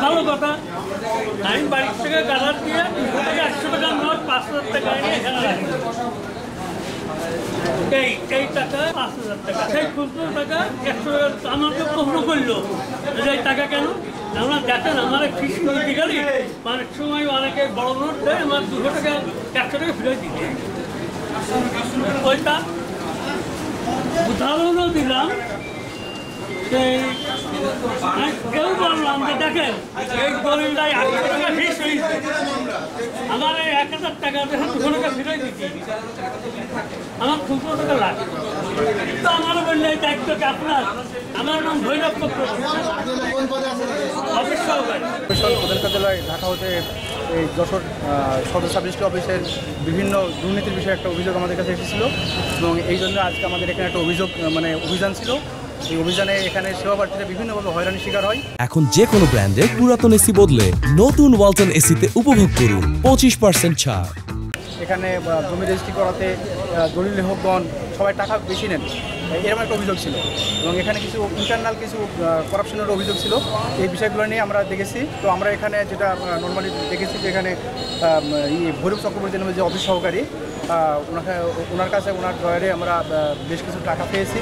ভালো কথা। আমি বাড়ির থেকে গালার দিয়ে 100 টাকা নোট 5,000 টাকা নিয়ে এখানে রাখি। এই টাকা 5,000 টাকা, সেই খুচরো টাকা 100 টাকা। আমাকে প্রশ্ন করলো যে এই টাকা কেন? আমরা দেখেন আমার ফিস করে গেলি অনেক সময় অনেকে বড় নোট দেয়, আমার 200 টাকা 100 টাকা ফেরত দিতে। ওইটা উদাহরণও দিলাম। কেউ বললাম যে দেখেন এই দলিলটাই 800 টাকা ফিস হয়েছে, আমার এই 1,000 টাকা 200 টাকা ফেরত দিতে আমার 200 টাকা লাগে। তো আমার বললে এই দায়িত্বকে আপনার, আমার নাম ভৈরব চক্র, অফিস সহকারী প্রধান কার্যালয় ঢাকা হতে এই যশোর সদর সাব রেজিস্ট্রি অফিসের বিভিন্ন দুর্নীতির বিষয়ে একটা অভিযোগ আমাদের কাছে এসেছিল এবং এই জন্য আজকে আমাদের এখানে একটা অভিযান ছিল। এই অভিযানে এখানে সেবা প্রার্থীরা বিভিন্নভাবে হয়রানির শিকার হয়। এখন যে কোনো ব্র্যান্ডের পুরাতন এসি বদলে নতুন ওয়ালটন এসিতে উপভোগ করুন 25% ছাড়। এখানে জমি রেজিস্ট্রি করাতে দলিল লেখকগণ সবাই টাকা বেশি নেন, এরকম একটা অভিযোগ ছিল এবং এখানে কিছু ইন্টারনাল কিছু করাপশনের অভিযোগ ছিল। এই বিষয়গুলো নিয়ে আমরা দেখেছি। তো আমরা এখানে যেটা নর্মালি দেখেছি যে এখানে ভৈরব চক্রবর্তী নামে যে অফিস সহকারী, ওনার কাছে ওনার ড্রয়ারে আমরা বেশ কিছু টাকা পেয়েছি,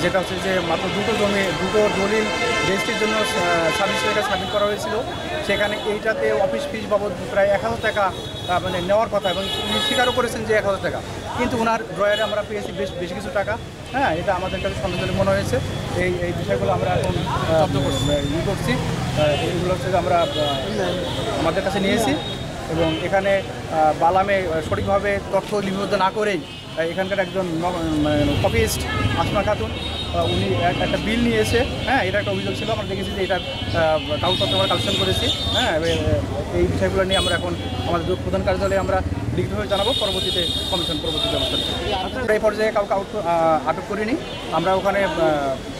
যেটা হচ্ছে যে মাত্র দুটো দলিল রেজিস্ট্রির জন্য সার্ভিস টাকা সাবমিট করা হয়েছিল। সেখানে এইটাতে অফিস ফিস বাবদ প্রায় 1,000 টাকা মানে নেওয়ার কথা এবং উনি স্বীকারও করেছেন যে 1,000 টাকা, কিন্তু ওনার ড্রয়ারে আমরা পেয়েছি বেশ কিছু টাকা। হ্যাঁ, এটা আমাদের কাছে সন্দেহজনক মনে হয়েছে। এই বিষয়গুলো আমরা এখন করছি। এইগুলো হচ্ছে যে আমরা আমাদের কাছে নিয়েছি এবং এখানে বালামে সঠিকভাবে তথ্য লিপিবদ্ধ না করেই এখানকার একজন কপিস্ট আসমা খাতুন উনি একটা বিল নিয়ে এসে, হ্যাঁ, এটা একটা অভিযোগ ছিল। আমরা দেখেছি যে এটার কাগজপত্র আমরা কালেকশন করেছি। হ্যাঁ, এই বিষয়গুলো নিয়ে আমরা এখন আমাদের প্রধান কার্যালয়ে আমরা লিখিতভাবে জানাবো, পরবর্তী ব্যবস্থা। এই পর্যায়ে কাউকে আটক করিনি। আমরা ওখানে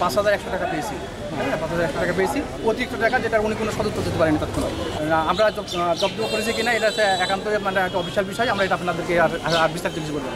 5,100 টাকা পেয়েছি। হ্যাঁ, 5,100 টাকা পেয়েছি, অতিরিক্ত টাকা, যেটা উনি কোনো সদুত্তর দিতে পারেনি তৎক্ষণাৎ। আমরা জব্দ করেছি কিনা এটা একান্ত মানে একটা অফিসিয়াল বিষয়, আমরা এটা আপনাদেরকে আর বিস্তারিত কিছু বলবো না।